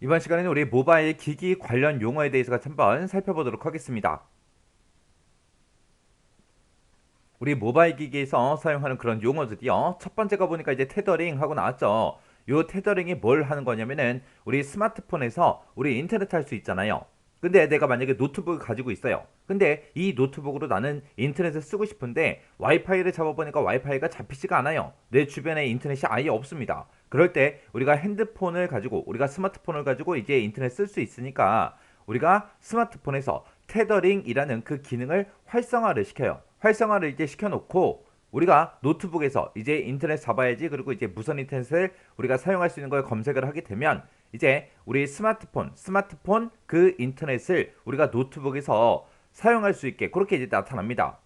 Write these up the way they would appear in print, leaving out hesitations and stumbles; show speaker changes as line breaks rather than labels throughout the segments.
이번 시간에는 우리 모바일 기기 관련 용어에 대해서 같이 한번 살펴보도록 하겠습니다. 우리 모바일 기기에서 사용하는 그런 용어들이요. 첫 번째가 보니까 이제 테더링 하고 나왔죠. 요 테더링이 뭘 하는 거냐면은 우리 스마트폰에서 우리 인터넷 할 수 있잖아요. 근데 내가 만약에 노트북을 가지고 있어요. 근데 이 노트북으로 나는 인터넷을 쓰고 싶은데 와이파이를 잡아보니까 와이파이가 잡히지가 않아요. 내 주변에 인터넷이 아예 없습니다. 그럴 때 우리가 핸드폰을 가지고 우리가 스마트폰을 가지고 이제 인터넷 쓸 수 있으니까 우리가 스마트폰에서 테더링이라는 그 기능을 활성화를 시켜요. 활성화를 이제 시켜놓고 우리가 노트북에서 이제 인터넷 잡아야지, 그리고 이제 무선 인터넷을 우리가 사용할 수 있는 걸 검색을 하게 되면 이제 우리 스마트폰 그 인터넷을 우리가 노트북에서 사용할 수 있게 그렇게 이제 나타납니다.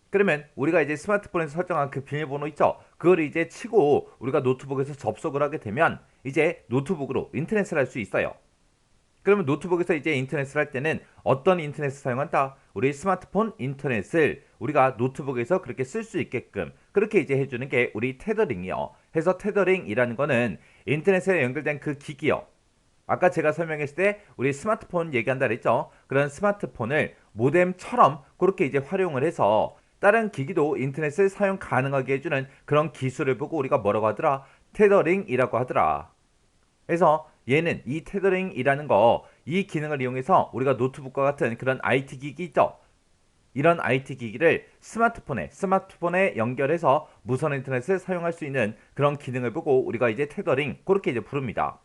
그러면 우리가 이제 스마트폰에서 설정한 그 비밀번호 있죠? 그걸 이제 치고 우리가 노트북에서 접속을 하게 되면 이제 노트북으로 인터넷을 할 수 있어요. 그러면 노트북에서 이제 인터넷을 할 때는 어떤 인터넷을 사용한다? 우리 스마트폰 인터넷을 우리가 노트북에서 그렇게 쓸 수 있게끔 그렇게 이제 해주는 게 우리 테더링이요. 해서 테더링이라는 거는 인터넷에 연결된 그 기기요. 아까 제가 설명했을 때 우리 스마트폰 얘기한다 그랬죠? 그런 스마트폰을 모뎀처럼 그렇게 이제 활용을 해서 다른 기기도 인터넷을 사용 가능하게 해주는 그런 기술을 보고 우리가 뭐라고 하더라? 테더링이라고 하더라. 그래서 얘는 이 테더링이라는 거, 이 기능을 이용해서 우리가 노트북과 같은 그런 IT 기기 있죠? 이런 IT 기기를 스마트폰에 연결해서 무선 인터넷을 사용할 수 있는 그런 기능을 보고 우리가 이제 테더링 그렇게 이제 부릅니다.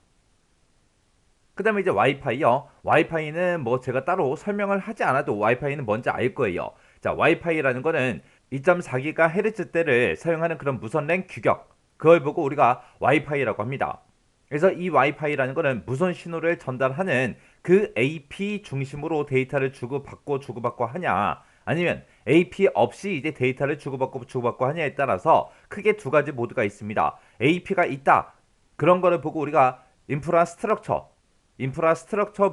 그 다음에 이제 와이파이요. 와이파이는 뭐 제가 따로 설명을 하지 않아도 와이파이는 뭔지 알 거예요. 자, 와이파이라는 거는 2.4GHz대를 사용하는 그런 무선랜 규격, 그걸 보고 우리가 와이파이라고 합니다. 그래서 이 와이파이라는 거는 무선 신호를 전달하는 그 AP 중심으로 데이터를 주고받고 하냐, 아니면 AP 없이 이제 데이터를 주고받고 하냐에 따라서 크게 두 가지 모드가 있습니다. AP가 있다. 그런 거를 보고 우리가 인프라스트럭처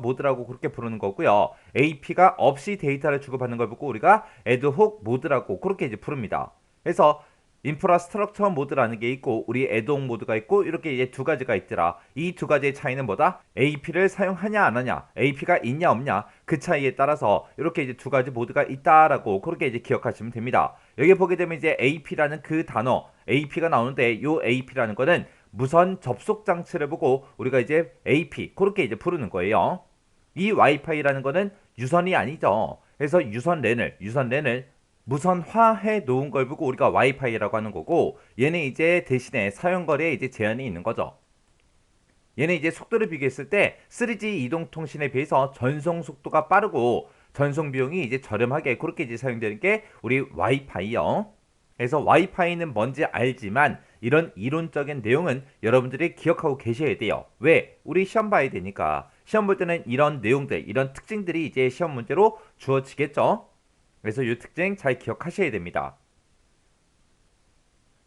모드라고 그렇게 부르는 거고요. AP가 없이 데이터를 주고받는 걸 보고 우리가 애드혹 모드라고 그렇게 이제 부릅니다. 그래서 인프라스트럭처 모드라는 게 있고 우리 애드혹 모드가 있고 이렇게 이제 두 가지가 있더라. 이 두 가지의 차이는 뭐다? AP를 사용하냐 안 하냐, AP가 있냐 없냐, 그 차이에 따라서 이렇게 이제 두 가지 모드가 있다라고 그렇게 이제 기억하시면 됩니다. 여기 보게 되면 이제 AP라는 그 단어, AP가 나오는데 이 AP라는 거는 무선 접속 장치를 보고 우리가 이제 AP 그렇게 이제 부르는 거예요. 이 와이파이라는 거는 유선이 아니죠. 그래서 유선랜을 무선화해 놓은 걸 보고 우리가 와이파이라고 하는 거고, 얘는 이제 대신에 사용거리에 이제 제한이 있는 거죠. 얘는 이제 속도를 비교했을 때 3G 이동통신에 비해서 전송 속도가 빠르고 전송 비용이 이제 저렴하게 그렇게 이제 사용되는 게 우리 와이파이요. 그래서 와이파이는 뭔지 알지만 이런 이론적인 내용은 여러분들이 기억하고 계셔야 돼요. 왜? 우리 시험 봐야 되니까. 시험 볼 때는 이런 내용들, 이런 특징들이 이제 시험 문제로 주어지겠죠. 그래서 이 특징 잘 기억하셔야 됩니다.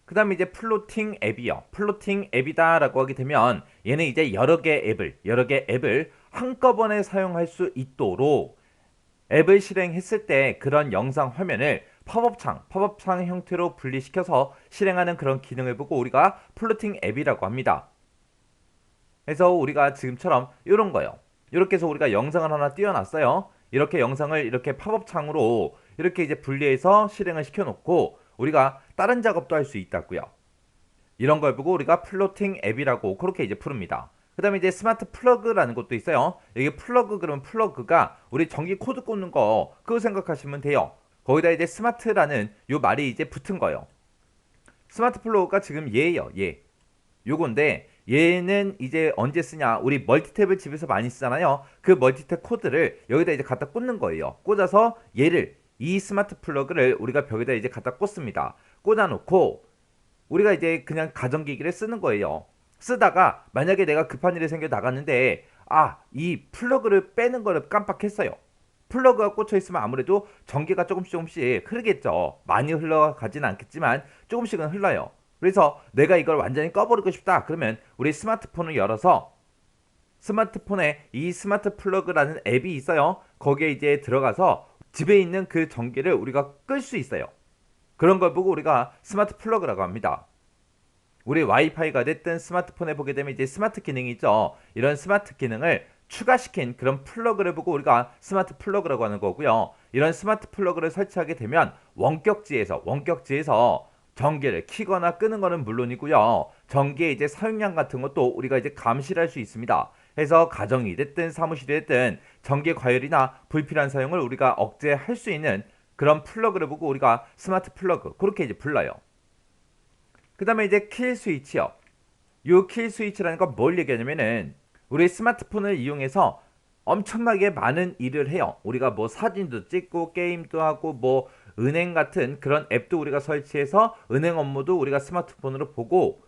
그 다음에 이제 플로팅 앱이요. 플로팅 앱이다라고 하게 되면 얘는 이제 여러 개 앱을 한꺼번에 사용할 수 있도록 앱을 실행했을 때 그런 영상 화면을 팝업창 형태로 분리시켜서 실행하는 그런 기능을 보고 우리가 플로팅 앱이라고 합니다. 그래서 우리가 지금처럼 이런 거요. 이렇게 해서 우리가 영상을 하나 띄워놨어요. 이렇게 영상을 이렇게 팝업창으로 이렇게 이제 분리해서 실행을 시켜놓고 우리가 다른 작업도 할 수 있다고요. 이런 걸 보고 우리가 플로팅 앱이라고 그렇게 이제 부릅니다. 그 다음에 이제 스마트 플러그라는 것도 있어요. 이게 플러그, 그러면 플러그가 우리 전기 코드 꽂는 거 그거 생각하시면 돼요. 거기다 이제 스마트라는 요 말이 이제 붙은 거예요. 스마트 플러그가 지금 얘예요. 얘. 요건데 얘는 이제 언제 쓰냐, 우리 멀티탭을 집에서 많이 쓰잖아요. 그 멀티탭 코드를 여기다 이제 갖다 꽂는 거예요. 꽂아서 얘를, 이 스마트 플러그를 우리가 벽에다 이제 갖다 꽂습니다. 꽂아놓고 우리가 이제 그냥 가전기기를 쓰는 거예요. 쓰다가 만약에 내가 급한 일이 생겨 나갔는데 이 플러그를 빼는 거를 깜빡했어요. 플러그가 꽂혀 있으면 아무래도 전기가 조금씩 흐르겠죠. 많이 흘러가지는 않겠지만 조금씩은 흘러요. 그래서 내가 이걸 완전히 꺼버리고 싶다 그러면 우리 스마트폰을 열어서 스마트폰에 이 스마트 플러그라는 앱이 있어요. 거기에 이제 들어가서 집에 있는 그 전기를 우리가 끌 수 있어요. 그런 걸 보고 우리가 스마트 플러그라고 합니다. 우리 와이파이가 됐든 스마트폰에 보게 되면 이제 스마트 기능이 있죠. 이런 스마트 기능을 추가시킨 그런 플러그를 보고 우리가 스마트 플러그라고 하는 거고요. 이런 스마트 플러그를 설치하게 되면 원격지에서 전기를 켜거나 끄는 거는 물론이고요. 전기의 이제 사용량 같은 것도 우리가 이제 감시를 할 수 있습니다. 해서 가정이 됐든 사무실이 됐든 전기 과열이나 불필요한 사용을 우리가 억제할 수 있는 그런 플러그를 보고 우리가 스마트 플러그 그렇게 이제 불러요. 그 다음에 이제 킬 스위치요. 요 킬 스위치라는 건 뭘 얘기하냐면은 우리 스마트폰을 이용해서 엄청나게 많은 일을 해요. 우리가 뭐 사진도 찍고 게임도 하고 뭐 은행 같은 그런 앱도 우리가 설치해서 은행 업무도 우리가 스마트폰으로 보고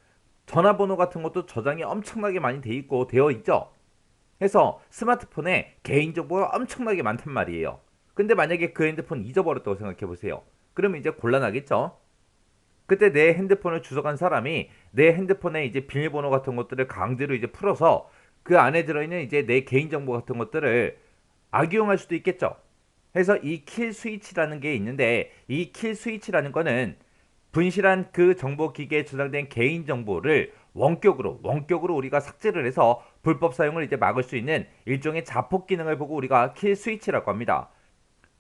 전화번호 같은 것도 저장이 엄청나게 많이 돼 있고 되어 있죠. 해서 스마트폰에 개인정보가 엄청나게 많단 말이에요. 근데 만약에 그 핸드폰 잊어버렸다고 생각해 보세요. 그러면 이제 곤란하겠죠. 그때 내 핸드폰을 주워간 사람이 내 핸드폰에 이제 비밀번호 같은 것들을 강제로 이제 풀어서 그 안에 들어있는 이제 내 개인정보 같은 것들을 악용할 수도 있겠죠. 그래서 이 킬 스위치라는 게 있는데 이 킬 스위치라는 거는 분실한 그 정보 기기에 저장된 개인 정보를 원격으로 우리가 삭제를 해서 불법 사용을 이제 막을 수 있는 일종의 자폭 기능을 보고 우리가 킬 스위치라고 합니다.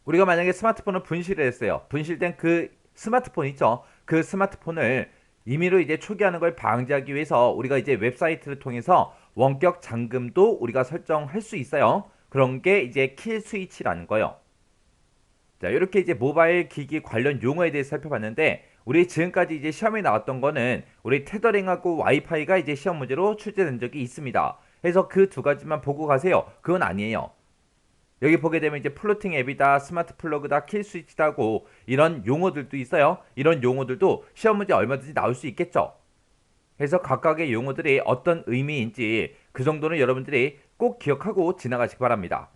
우리가 만약에 스마트폰을 분실을 했어요. 분실된 그 스마트폰 있죠. 그 스마트폰을 임의로 이제 초기화하는 걸 방지하기 위해서 우리가 이제 웹사이트를 통해서 원격 잠금도 우리가 설정할 수 있어요. 그런 게 이제 킬 스위치라는 거예요. 자, 이렇게 이제 모바일 기기 관련 용어에 대해서 살펴봤는데 우리 지금까지 이제 시험에 나왔던 거는 우리 테더링하고 와이파이가 이제 시험 문제로 출제된 적이 있습니다. 그래서 그 두 가지만 보고 가세요. 그건 아니에요. 여기 보게 되면 이제 플로팅 앱이다, 스마트 플러그다, 킬 스위치다고 이런 용어들도 있어요. 이런 용어들도 시험 문제 얼마든지 나올 수 있겠죠. 그래서 각각의 용어들이 어떤 의미인지 그 정도는 여러분들이 꼭 기억하고 지나가시기 바랍니다.